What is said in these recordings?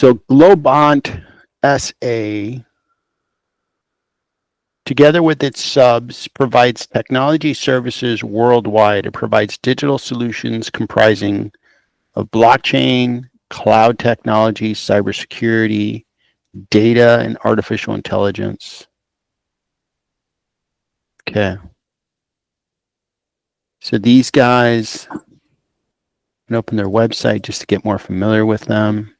So Globant SA, together with its subs, provides technology services worldwide. It provides digital solutions comprising of blockchain, cloud technology, cybersecurity, data, and artificial intelligence. Okay. So these guys, can open their website just to get more familiar with them.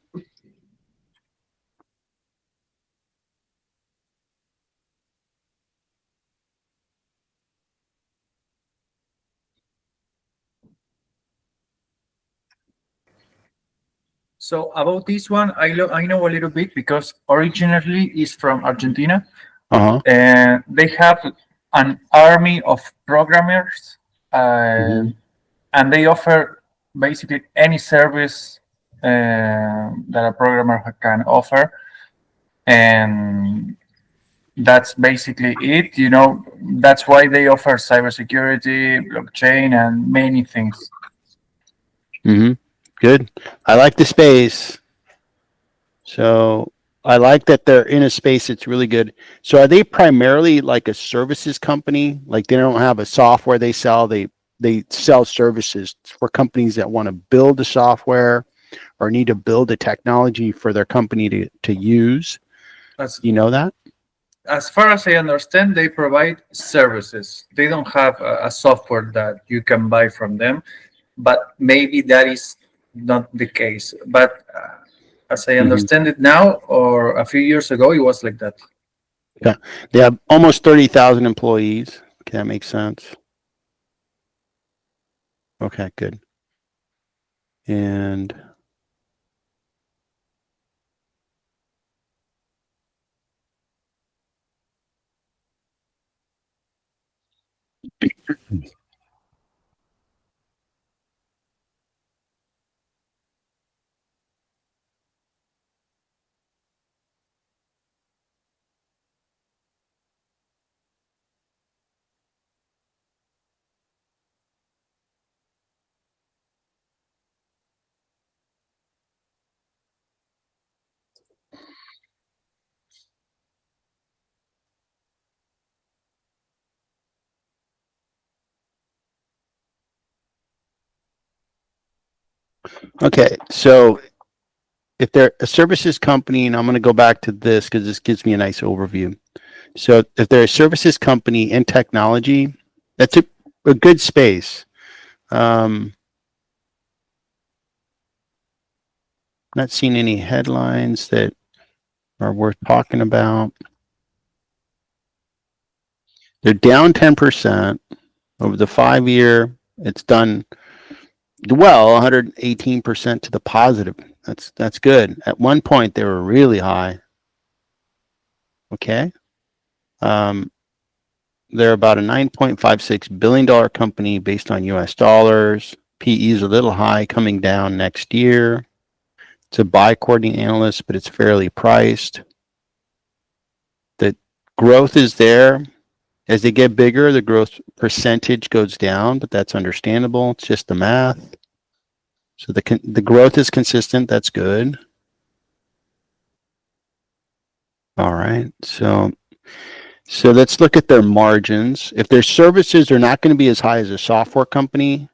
So about this one, I know a little bit because originally is from Argentina, Uh-huh. and they have an army of programmers, Mm-hmm. and they offer basically any service that a programmer can offer, and that's basically it. You know, that's why they offer cybersecurity, blockchain, and many things. Mm-hmm. Good. I like the space. So I like that they're in a space that's really good. So are they primarily like a services company? Like they don't have a software they sell, they sell services for companies that want to build the software or need to build a technology for their company to use. As You know that? as far as I understand, they provide services. They don't have a software that you can buy from them, but maybe that is not the case. But as I Mm-hmm. understand it now, or a few years ago, it was like that. Yeah. They have almost 30,000 employees. Okay, that makes sense. Okay, good. And okay, so if they're a services company, and I'm going to go back to this because this gives me a nice overview. So if they're a services company in technology, that's a good space. Not seeing any headlines that are worth talking about. They're down 10% over the 5 year. It's done well, 118% to the positive. That's good. At one point, they were really high. Okay. Um, they're about a $9.56 billion company based on US dollars. PE is a little high, coming down next year. It's a buy according analyst, but it's fairly priced. The growth is there. As they get bigger, the growth percentage goes down, but that's understandable. It's just the math. So the growth is consistent. That's good. All right. So let's look at their margins. If their services are not going to be as high as a software company,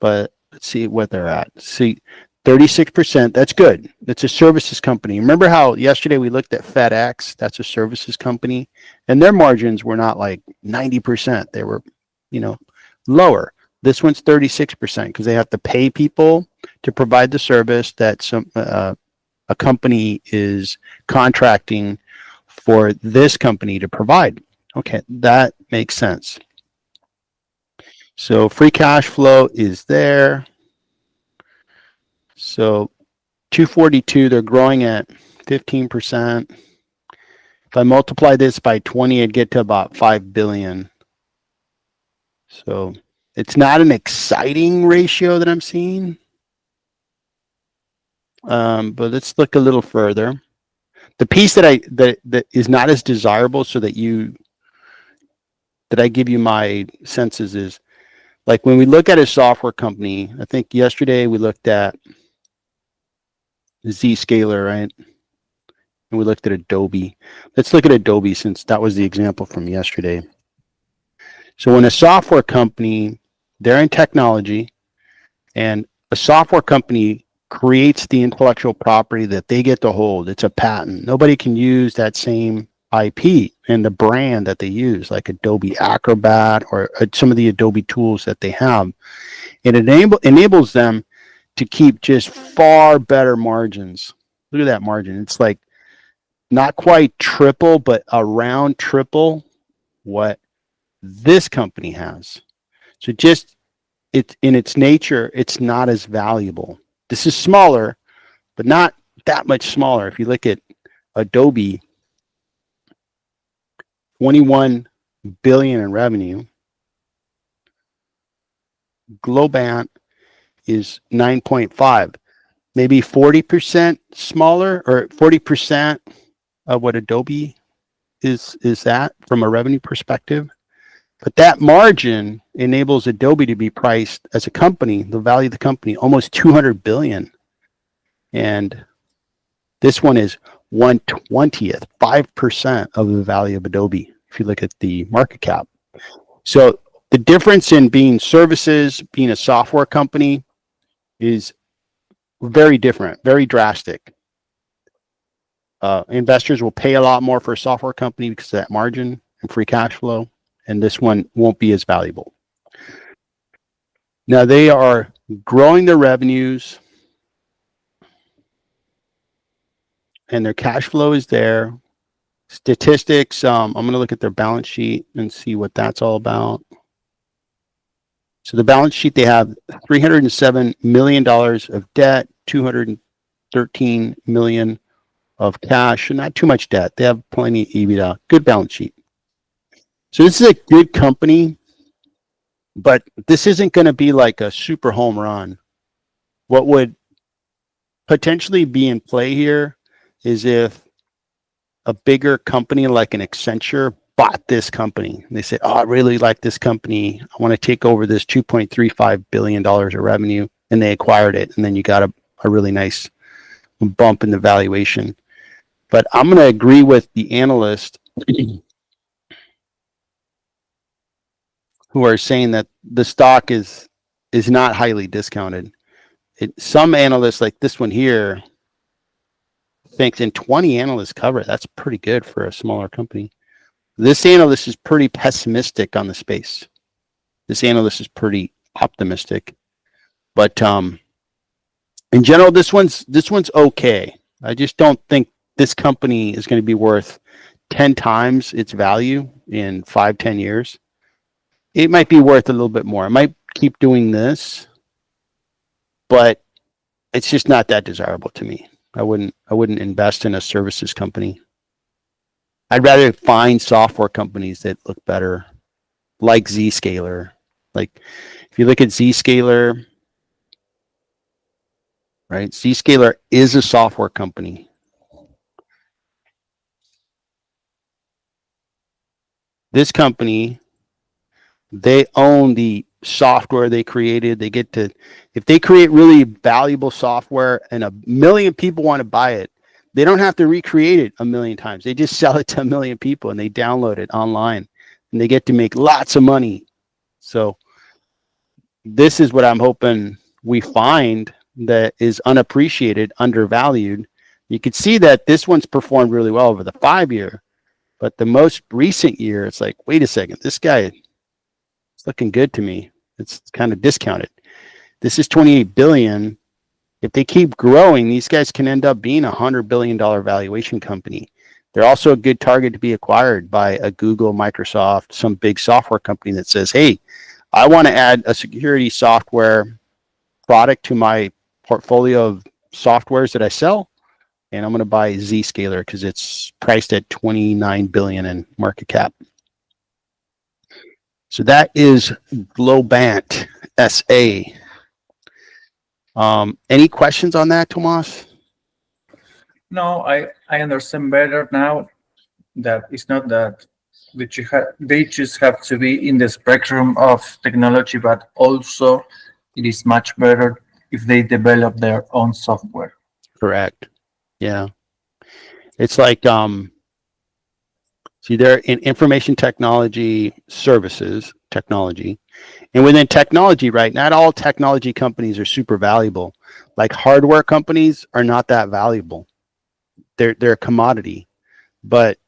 but let's see what they're at. See, 36%, that's good. That's a services company. Remember how yesterday we looked at FedEx? That's a services company. And their margins were not like 90%. They were, lower. This one's 36% because they have to pay people to provide the service that a company is contracting for this company to provide. Okay, that makes sense. So free cash flow is there. So 242, they're growing at 15%. If I multiply this by 20, I'd get to about 5 billion. So it's not an exciting ratio that I'm seeing. But let's look a little further. The piece that is not as desirable, so that I give you my senses, is like when we look at a software company. I think yesterday we looked at Zscaler, right? And we looked at Adobe. Let's look at Adobe since that was the example from yesterday. So when a software company, they're in technology, and a software company creates the intellectual property that they get to hold. It's a patent. Nobody can use that same IP and the brand that they use, like Adobe Acrobat or some of the Adobe tools that they have. It enables them to keep just far better margins. Look at that margin. It's like not quite triple, but around triple what this company has. So just it's in its nature, it's not as valuable. This is smaller, but not that much smaller. If you look at Adobe, 21 billion in revenue. Globant is 9.5, maybe 40% smaller, or 40% of what Adobe is that from a revenue perspective. But that margin enables Adobe to be priced as a company, the value of the company, almost 200 billion. And this one is 1/20th, 5% of the value of Adobe, if you look at the market cap. So the difference in being services, being a software company, is very different, very drastic. Investors will pay a lot more for a software company because of that margin and free cash flow, and this one won't be as valuable. Now they are growing their revenues, and their cash flow is there. Statistics, I'm going to look at their balance sheet and see what that's all about. So the balance sheet, they have $307 million of debt, $213 million of cash, and not too much debt. They have plenty of EBITDA. Good balance sheet. So this is a good company, but this isn't going to be like a super home run. What would potentially be in play here is if a bigger company like an Accenture bought this company. They said, oh, I really like this company. I want to take over this $2.35 billion of revenue. And they acquired it. And then you got a really nice bump in the valuation. But I'm going to agree with the analyst who are saying that the stock is not highly discounted. Some analysts, like this one here, thinks, and 20 analysts cover it. That's pretty good for a smaller company. This analyst is pretty pessimistic on the space. This analyst is pretty optimistic. But in general, this one's okay. I just don't think this company is going to be worth 10 times its value in 5-10 years. It might be worth a little bit more. It might keep doing this, but it's just not that desirable to me. I wouldn't invest in a services company. I'd rather find software companies that look better, like Zscaler. Like if you look at Zscaler, right? Zscaler is a software company. This company, they own the software they created. They get to, if they create really valuable software and 1 million people want to buy it, they don't have to recreate it 1 million times. They just sell it to 1 million people and they download it online and they get to make lots of money. So this is what I'm hoping we find that is unappreciated, undervalued. You can see that this one's performed really well over the 5-year, but the most recent year, it's like, wait a second, this guy is looking good to me. It's kind of discounted. This is 28 billion. If they keep growing, these guys can end up being a $100 billion valuation company. They're also a good target to be acquired by a Google, Microsoft, some big software company that says, hey, I want to add a security software product to my portfolio of softwares that I sell, and I'm going to buy Zscaler because it's priced at 29 billion in market cap. So that is Globant SA. Any questions on that, Tomas? No, I understand better now that it's not that they just have to be in the spectrum of technology, but also it is much better if they develop their own software. Correct. Yeah. It's like, see, they're in information technology services, technology. And within technology, right, not all technology companies are super valuable. Like hardware companies are not that valuable. They're a commodity. But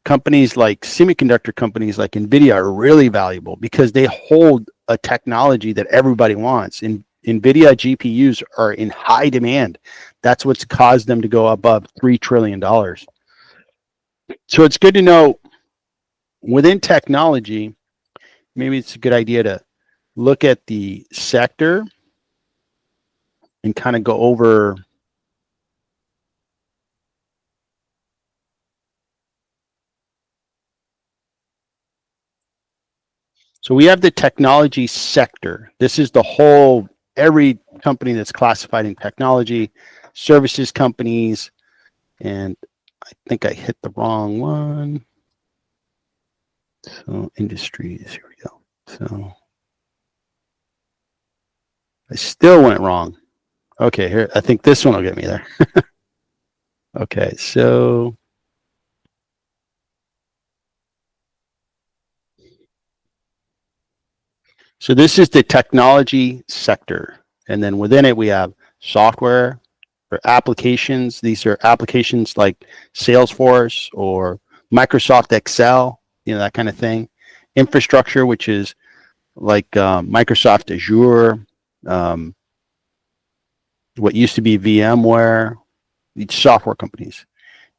companies like semiconductor companies like NVIDIA are really valuable because they hold a technology that everybody wants. And NVIDIA GPUs are in high demand. That's what's caused them to go above $3 trillion. So it's good to know within technology, maybe it's a good idea to look at the sector and kind of go over. So we have the technology sector. This is the whole, every company that's classified in technology, services companies, and I think I hit the wrong one. So industries, here we go. So I still went wrong. Okay, here, I think this one will get me there. Okay, so this is the technology sector. And then within it, we have software or applications. These are applications like Salesforce or Microsoft Excel, that kind of thing. Infrastructure, which is like Microsoft Azure, what used to be VMware, software companies.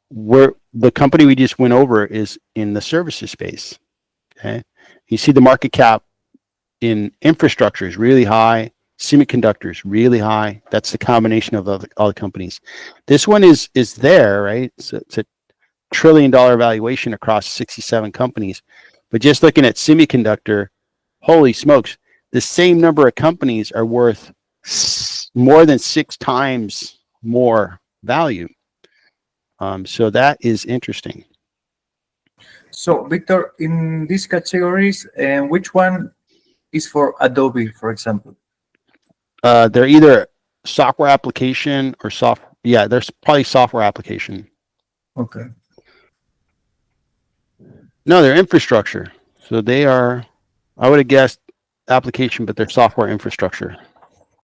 Where the company we just went over is in the services space. Okay, you see the market cap in infrastructure is really high, semiconductors really high. That's the combination of all the companies. This one is there, right? It's a $1 trillion valuation across 67 companies. But just looking at semiconductor, holy smokes, the same number of companies are worth more than 6 times more value. So that is interesting. So, Victor, in these categories, which one is for Adobe, for example? They're either software application or yeah, there's probably software application. Okay. No, they're infrastructure. So they are, I would have guessed application, but they're software infrastructure.